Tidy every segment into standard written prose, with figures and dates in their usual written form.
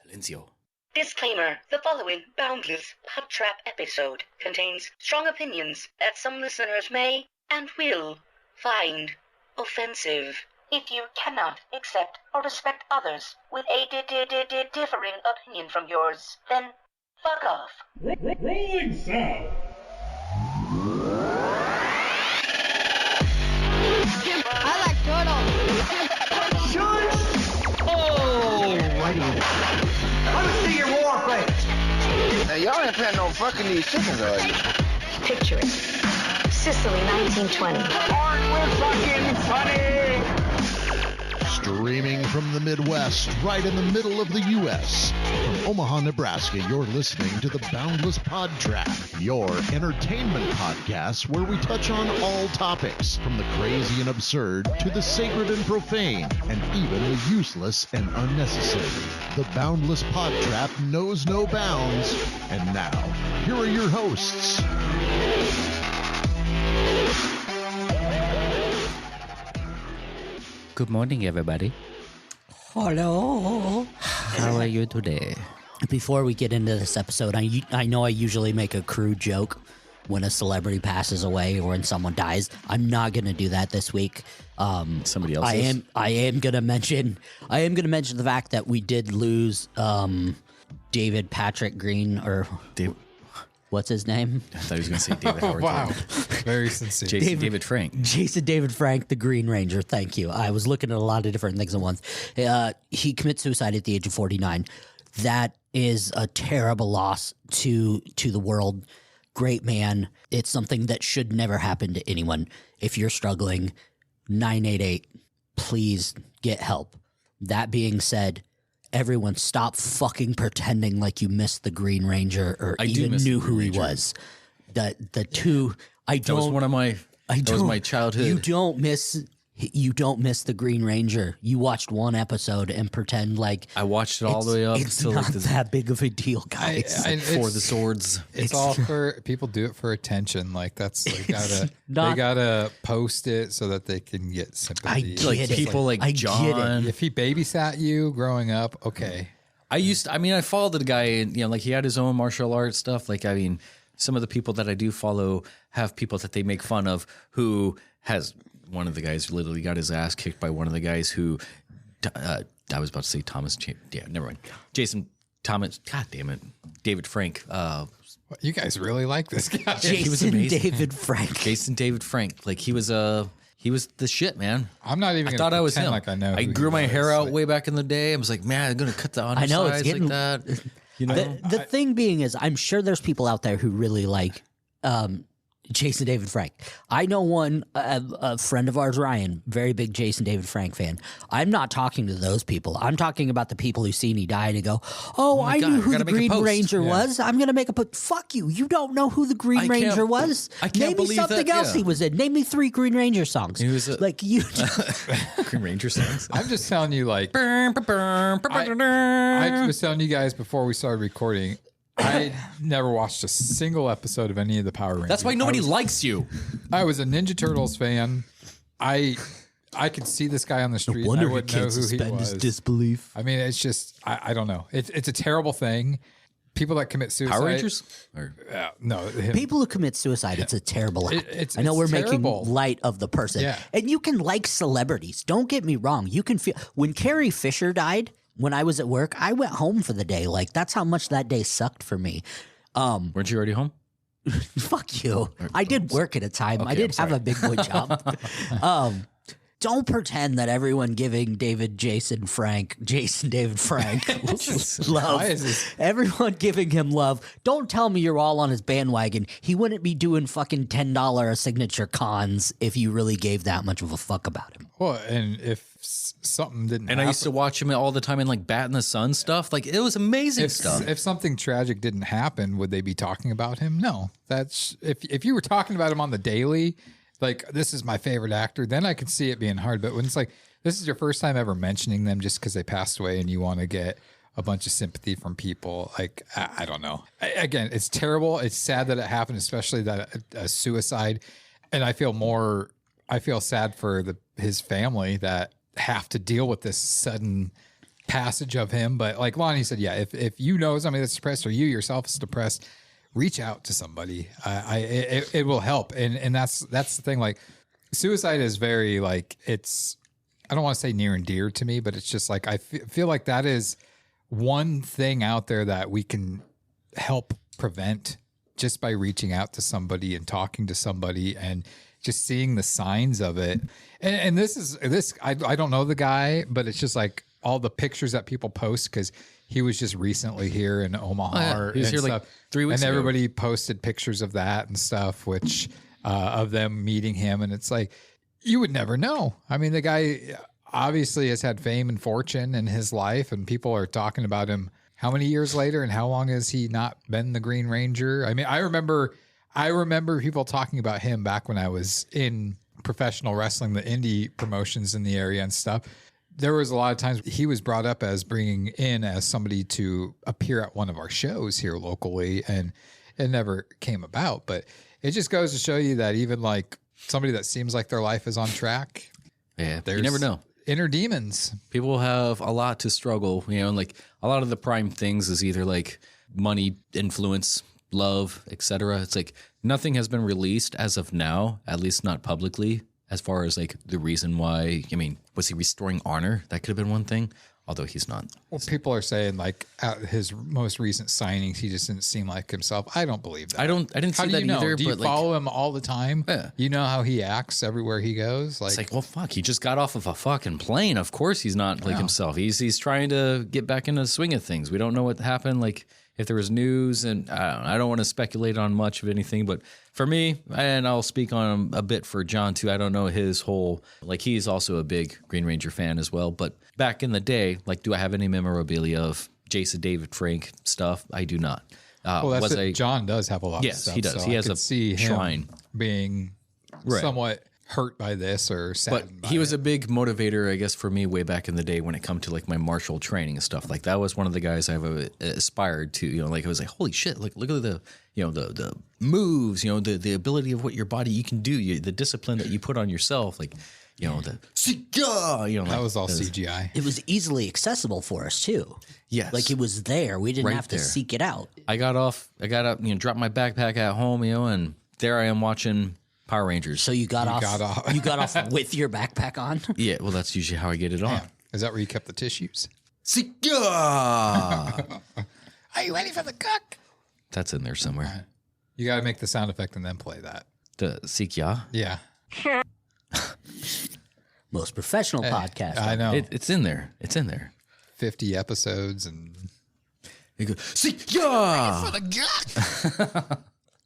Silencio. Disclaimer: the following Boundless PodTrap episode contains strong opinions that some listeners may and will find offensive. If you cannot accept or respect others with a differing opinion from yours, then fuck off. Rolling sound. I like turtles. Oh, let me see your war face. Now, y'all ain't planning on fucking these chickens, are you? Picture it. Sicily, 1920. Aren't we fucking funny? Streaming from the Midwest, right in the middle of the U.S. From Omaha, Nebraska, you're listening to the Boundless PodTrap, your entertainment podcast where we touch on all topics, from the crazy and absurd to the sacred and profane, and even the useless and unnecessary. The Boundless PodTrap knows no bounds. And now, here are your hosts. Good morning, everybody. Hello. How are you today? Before we get into this episode, I know I usually make a crude joke when a celebrity passes away or when someone dies. I'm not going to do that this week. Somebody else. I am going to mention the fact that we did lose David Patrick Green, or what's his name? I thought he was going to say David Howard. Wow. Very sincere. David Frank. Jason David Frank, the Green Ranger. Thank you. I was looking at a lot of different things at once. He commits suicide at the age of 49. That is a terrible loss to the world. Great man. It's something that should never happen to anyone. If you're struggling, 988, please get help. That being said, everyone stop fucking pretending like you missed the Green Ranger or even knew who he was. That was my childhood. You don't miss the Green Ranger. You watched one episode and pretend like I watched it all the way up. It's not that big of a deal, guys. For the swords. It's all for people do it for attention. Like they gotta post it so that they can get sympathy. I John. If he babysat you growing up, okay. I followed the guy, and he had his own martial arts stuff. Some of the people that I do follow have people that they make fun of who has. One of the guys literally got his ass kicked by one of the guys who, I was about to say Thomas. Yeah, never mind. Jason Thomas. God damn it, David Frank. You guys really like this guy. Jason he was amazing. David Frank. Jason David Frank. He was the shit, man. I'm not even. I thought I was him. Like I know. I grew my hair out way back in the day. I was like, man, I'm gonna cut the undersides. I know it's getting like that. The thing being is, I'm sure there's people out there who really like. Jason David Frank. I know one, a friend of ours, Ryan, very big Jason David Frank fan. I'm not talking to those people. I'm talking about the people who seen he died and go, I knew who the Green Ranger was. I'm going to make a post. Fuck you. You don't know who the Green Ranger was? I can't Name me something else he was in. Name me 3 Green Ranger songs. He was you. Green Ranger songs. I'm just telling you, I was telling you guys before we started recording, I never watched a single episode of any of the Power Rangers. That's why nobody likes you. I was a Ninja Turtles fan. I could see this guy on the street. No wonder I wouldn't know who he was. His disbelief. I mean, it's just I don't know. It's a terrible thing. People that commit suicide. Power Rangers? No. Him. People who commit suicide, it's a terrible act. I know it's we're terrible. making light of the person. Yeah. And you can like celebrities. Don't get me wrong. You can feel when Carrie Fisher died. When I was at work, I went home for the day. That's how much that day sucked for me. Weren't you already home? Fuck you. I did work at a time. Okay, I did have a big boy job. Don't pretend that everyone giving Jason David Frank love. Everyone giving him love. Don't tell me you're all on his bandwagon. He wouldn't be doing fucking $10 a signature cons if you really gave that much of a fuck about him. Well, and if something didn't happen. I used to watch him all the time in Bat in the Sun stuff. It was amazing stuff. If something tragic didn't happen, would they be talking about him? No. That's if you were talking about him on the daily, this is my favorite actor, then I could see it being hard. But when it's this is your first time ever mentioning them just because they passed away and you want to get a bunch of sympathy from people, I don't know. Again, it's terrible. It's sad that it happened, especially that a suicide. And I feel sad for his family that have to deal with this sudden passage of him. But like Lonnie said, yeah, if you know somebody that's depressed or you yourself is depressed, reach out to somebody. It will help. And that's the thing. Like suicide is very like, it's, I don't want to say near and dear to me, but it's just like, I feel like that is one thing out there that we can help prevent just by reaching out to somebody and talking to somebody and just seeing the signs of it. And I don't know the guy, but it's just like all the pictures that people post because he was just recently here in Omaha. Oh, yeah. He was here like 3 weeks ago. And everybody posted pictures of that and stuff, which of them meeting him. And it's like, you would never know. I mean, the guy obviously has had fame and fortune in his life, and people are talking about him how many years later, and how long has he not been the Green Ranger? I mean, I remember people talking about him back when I was in professional wrestling, the indie promotions in the area and stuff. There was a lot of times he was brought up as bringing in as somebody to appear at one of our shows here locally, and it never came about. But it just goes to show you that even like somebody that seems like their life is on track, yeah, you never know. Inner demons. People have a lot to struggle, and like a lot of the prime things is either like money, influence, love, etc. It's like nothing has been released as of now, at least not publicly, as far as like the reason why. I mean, was he restoring honor? That could have been one thing, although he's not. Well, people are saying like at his most recent signings, he just didn't seem like himself. I don't believe that. I didn't see that either. Do you but follow him all the time? Yeah. You know how he acts everywhere he goes. Like, it's like, well, fuck, he just got off of a fucking plane. Of course, he's not like himself. He's trying to get back into the swing of things. We don't know what happened. Like if there was news, and I don't want to speculate on much of anything, but for me, and I'll speak on him a bit for John too. I don't know his whole, like he's also a big Green Ranger fan as well. But back in the day, like, do I have any memorabilia of Jason David Frank stuff? I do not. Well, that's it. John does have a lot of stuff. He does. So He I has could a see him shrine. being somewhat hurt by this or saddened But he was a big motivator, I guess, for me way back in the day when it come to like my martial training and stuff. Like that was one of the guys I've aspired to. Like I was like, holy shit! Like look at the the moves. The ability of what your body you can do. The discipline that you put on yourself. Like the that was all CGI. It was easily accessible for us too. Yes, like it was there. We didn't Right have to there. seek it out. I got up, dropped my backpack at home, and there I am watching Power Rangers. So you got off. You got off with your backpack on. Yeah, well, that's usually how I get it on. Is that where you kept the tissues? Are Are you ready for the cook? That's in there somewhere. You got to make the sound effect and then play that. The Sikya. Yeah. Most professional podcast. I know. It's in there. It's in there. 50 episodes and You go Sikya.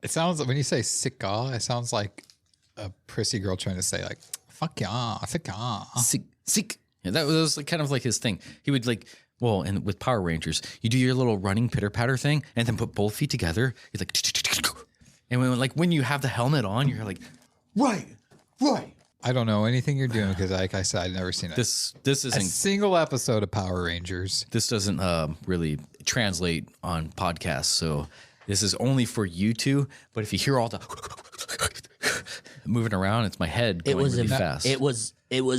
it sounds like when you say "sicka," it sounds like a prissy girl trying to say like "fuck yeah, sicka." Sik. Yeah, that was like, kind of like his thing. He would like, well, and with Power Rangers, you do your little running pitter patter thing, and then put both feet together. You're like, and when you have the helmet on, you're like, right. I don't know anything you're doing because, like I said, I've never seen it. This a isn't single episode of Power Rangers. This doesn't really translate on podcasts, so this is only for you two. But if you hear all the moving around, it's my head going really fast. It was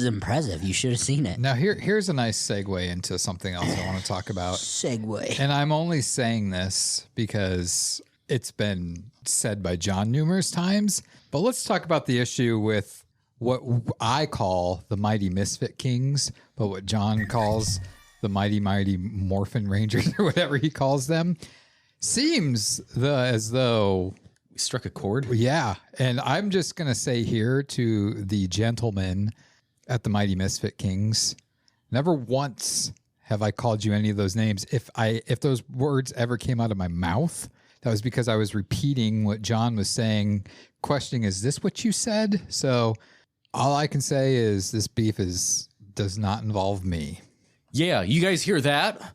impressive. You should have seen it. Now here's a nice segue into something else I want to talk about. Segue. And I'm only saying this because it's been said by John numerous times. But let's talk about the issue with what I call the Mighty Misfit Kings, but what John calls the Mighty Morphin Rangers or whatever he calls them. Seems as though we struck a chord. Yeah. And I'm just going to say here to the gentlemen at the Mighty Misfit Kings, never once have I called you any of those names. If those words ever came out of my mouth, that was because I was repeating what John was saying, questioning, is this what you said? So all I can say is this beef does not involve me. Yeah, you guys hear that?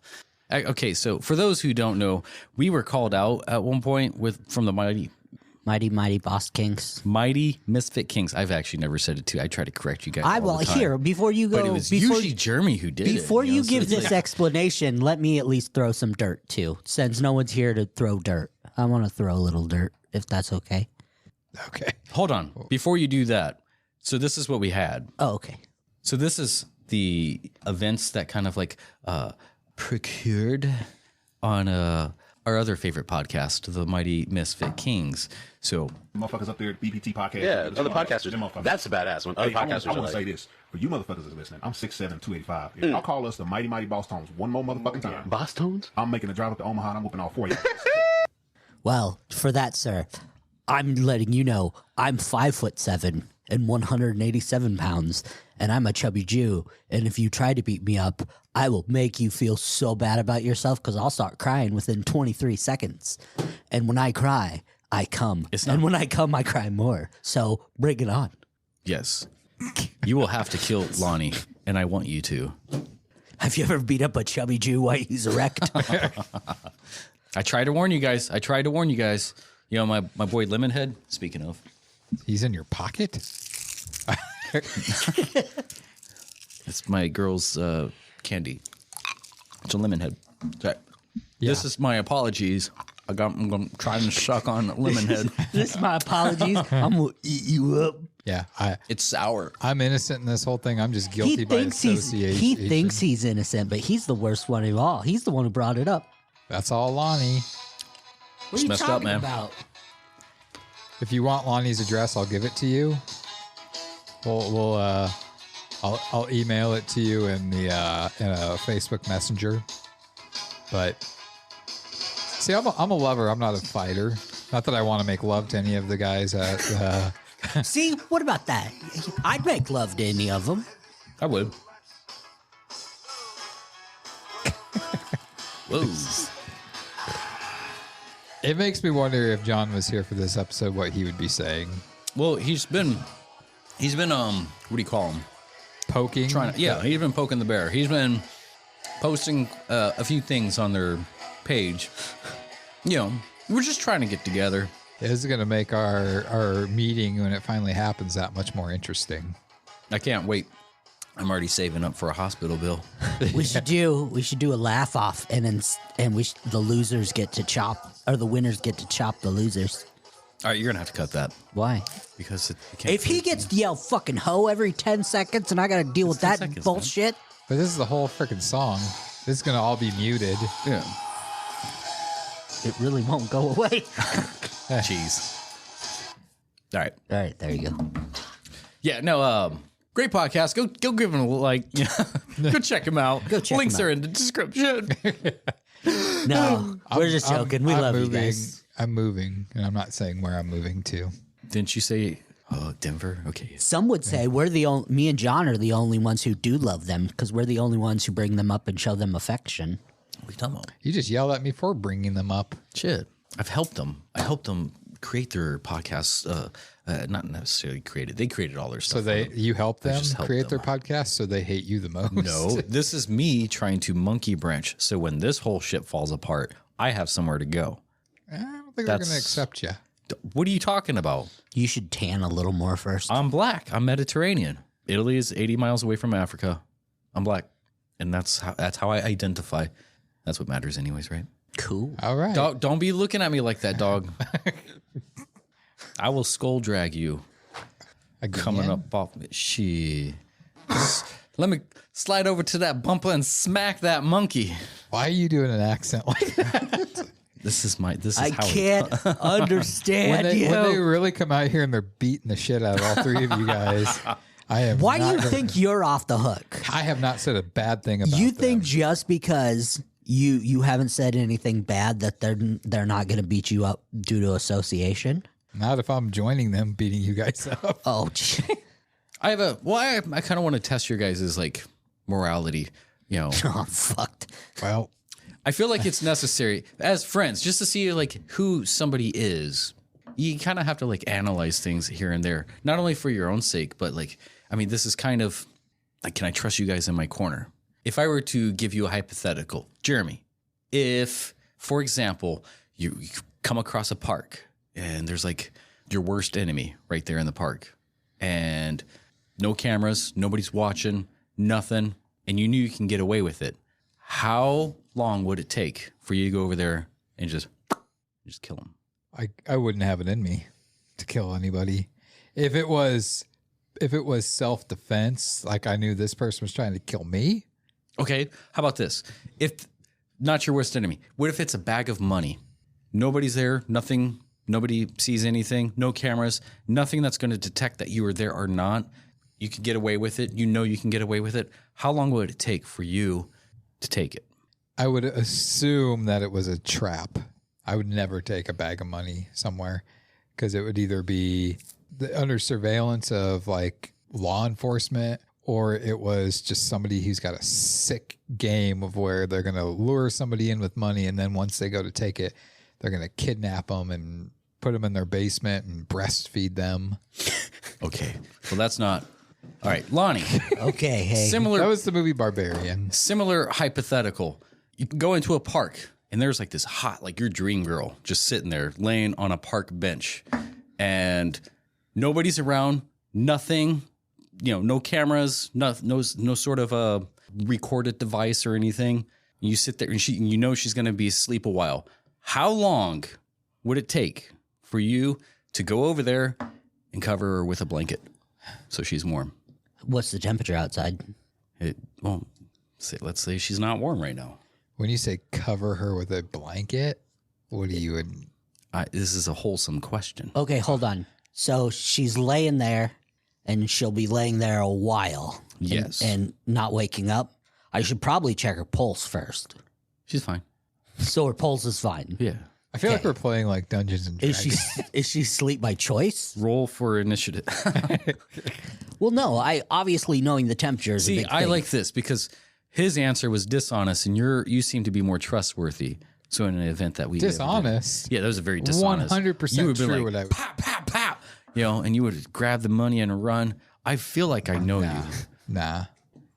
Okay, so for those who don't know, we were called out at one point from the Mighty Boss Kings. Mighty Misfit Kings. I've actually never said it too. I try to correct you guys all the time. Here, before you go. But it was usually Jeremy who did it. Before you give this explanation, let me at least throw some dirt too. Since no one's here to throw dirt, I want to throw a little dirt, if that's okay. Okay. Hold on. Before you do that, so this is what we had. Oh, okay. So this is the events that kind of like procured on our other favorite podcast, the Mighty Misfit Kings. So motherfuckers up there at BPT podcast. Yeah, other podcasters. That's badass. When other podcasters I want to say this. For you motherfuckers that's listening, I'm 6'7", 285. If y'all call us the Mighty Boss Tones one more motherfucking time. Boss Tones? I'm making a drive up to Omaha and I'm whooping all 4 of y'all. Well, for that, sir, I'm letting you know I'm 5'7" and 187 pounds, and I'm a chubby Jew. And if you try to beat me up, I will make you feel so bad about yourself because I'll start crying within 23 seconds. And when I cry, I come. And when I come, I cry more. So bring it on. Yes. You will have to kill Lonnie, and I want you to. Have you ever beat up a chubby Jew while he's erect? I tried to warn you guys. You know, my boy Lemonhead, speaking of. He's in your pocket? It's my girl's candy. It's a Lemonhead. Sorry. Yeah. This is my apologies. I'm going to try and suck on Lemonhead. This is my apologies. I'm going to eat you up. Yeah. It's sour. I'm innocent in this whole thing. I'm just guilty by association. He thinks he's innocent, but he's the worst one of all. He's the one who brought it up. That's all Lonnie. What are you messed up, talking man. about? If you want Lonnie's address, I'll give it to you. I'll email it to you in a Facebook Messenger. But see, I'm a lover. I'm not a fighter. Not that I want to make love to any of the guys at. See, what about that? I'd make love to any of them. I would. Whoa. It makes me wonder if John was here for this episode, what he would be saying. Well, he's been what do you call him? Poking? He's been poking the bear. He's been posting a few things on their page. You know, we're just trying to get together. This is going to make our meeting, when it finally happens, that much more interesting. I can't wait. I'm already saving up for a hospital bill. We should do a laugh off, and the losers get to chop, or the winners get to chop the losers. All right, you're gonna have to cut that. Why? Because it can't. If he gets to yell "fucking hoe" every 10 seconds, and I got to deal with that bullshit. But this is the whole freaking song. This is going to all be muted. Yeah. It really won't go away. Jeez. All right. There you go. Yeah, no, great podcast. Go give him a like. Go check him out. Go check Links him are out. in the description. No, we're just joking. We love you guys. I'm moving, and I'm not saying where I'm moving to. Didn't you say Denver? Okay. Some would say me and John are the only ones who do love them because we're the only ones who bring them up and show them affection. What are you talking about? You just yelled at me for bringing them up. Shit. I've helped them. I helped them create their podcasts. Not necessarily created. They created all their stuff. So you helped them create their them. podcast, so they hate you the most. No, this is me trying to monkey branch. So when this whole ship falls apart, I have somewhere to go. I don't think they're going to accept you. What are you talking about? You should tan a little more first. I'm black. I'm Mediterranean. Italy is 80 miles away from Africa. I'm black, and that's how I identify. That's what matters, anyways, right? Cool. All right. Dog, don't be looking at me like that, dog. I will skull drag you. Again? Coming up off she. Let me slide over to that bumper and smack that monkey. Why are you doing an accent like that? This is I can't understand when you. they really come out here and they're beating the shit out of all three of you guys, I am. Why do you think you're off the hook? I have not said a bad thing about You them. think just because you haven't said anything bad that they're not going to beat you up due to association? Not if I'm joining them beating you guys up. Oh, I kind of want to test your guys' like morality. You know, oh, fucked. Well, I feel like it's necessary as friends just to see like who somebody is. You kind of have to like analyze things here and there, not only for your own sake, but like, I mean, this is kind of like, can I trust you guys in my corner? If I were to give you a hypothetical, Jeremy, if, for example, you come across a park and there's like your worst enemy right there in the park and no cameras, nobody's watching, nothing, and you knew you can get away with it, how long would it take for you to go over there and just kill him? I wouldn't have it in me to kill anybody. If it was if it was self-defense, like I knew this person was trying to kill me. Okay, how about this? If not your worst enemy, what if it's a bag of money? Nobody's there, nothing, nobody sees anything, no cameras, nothing that's going to detect that you were there or not. You can get away with it. You know you can get away with it. How long would it take for you to take it? I would assume that it was a trap. I would never take a bag of money somewhere because it would either be under surveillance of like law enforcement, or it was just somebody who's got a sick game of where they're going to lure somebody in with money, and then once they go to take it, they're going to kidnap them and put them in their basement and breastfeed them. Okay, well that's not all right, Lonnie. Okay, hey, similar. That was the movie Barbarian. Similar hypothetical. You go into a park and there's like this hot, like your dream girl just sitting there laying on a park bench, and nobody's around, nothing, no cameras, no sort of a recorded device or anything. You sit there and she's going to be asleep a while. How long would it take for you to go over there and cover her with a blanket so she's warm? What's the temperature outside? Let's say she's not warm right now. When you say cover her with a blanket, what do you? This is a wholesome question. Okay, hold on. So she's laying there, and she'll be laying there a while. Yes. And not waking up. I should probably check her pulse first. She's fine. So her pulse is fine. Yeah. I feel like we're playing like Dungeons and Dragons. Is she asleep by choice? Roll for initiative. Well, no. I obviously knowing the temperature is a big thing. I like this because his answer was dishonest, and you seem to be more trustworthy. So in an event that we dishonest, yeah, that was a very dishonest. 100% true. Like, what I would pop, pop, pop, and you would grab the money and run. I feel like I know you. Nah,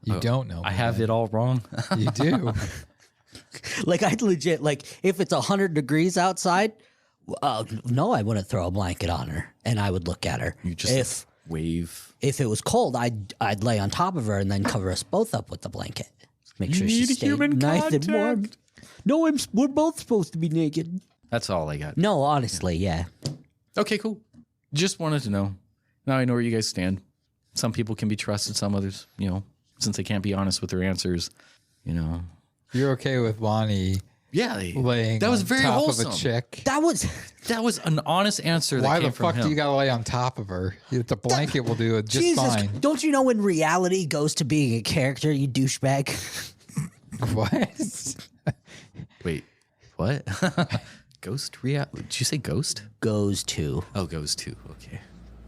you don't know. I have it all wrong. You do. Like I'd legit if it's 100 degrees outside, no, I wouldn't throw a blanket on her, and I would look at her. You just wave. If it was cold, I'd lay on top of her and then cover us both up with the blanket. Make sure she stayed nice and warm. No, we're both supposed to be naked. That's all I got. No, honestly, yeah. Okay, cool. Just wanted to know. Now I know where you guys stand. Some people can be trusted, some others, since they can't be honest with their answers, You're okay with Lonnie? Yeah, laying that was on very top wholesome. of a chick. That was an honest answer. Why that came the fuck from him. do you gotta lay on top of her? The blanket will do it just Jesus, fine. Don't you know when reality goes to being a character, you douchebag? What? Wait, what? Ghost reality? Did you say ghost? Goes to. Oh, goes to. Okay.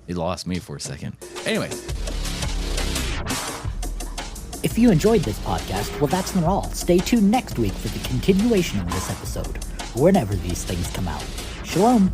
It lost me for a second. Anyway. If you enjoyed this podcast, well, that's not all. Stay tuned next week for the continuation of this episode, whenever these things come out. Shalom.